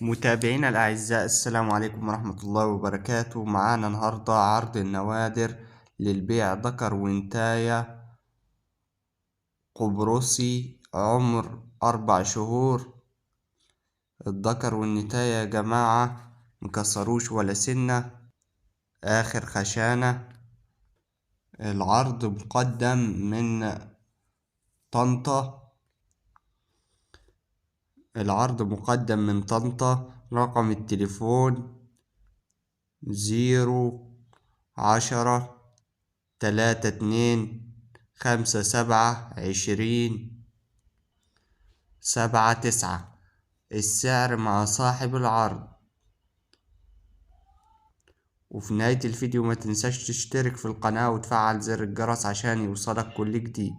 متابعينا الأعزاء، السلام عليكم ورحمة الله وبركاته. معانا النهاردة عرض النوادر للبيع، ذكر وانتاية قبرصي، عمر 4 شهور. الذكر والنتاية يا جماعة مكسروش ولا سنة، آخر خشانة. العرض مقدم من طنطا. رقم التليفون 010 32 57 20 79. السعر مع صاحب العرض. وفي نهاية الفيديو ما تنساش تشترك في القناة وتفعل زر الجرس عشان يوصلك كل جديد.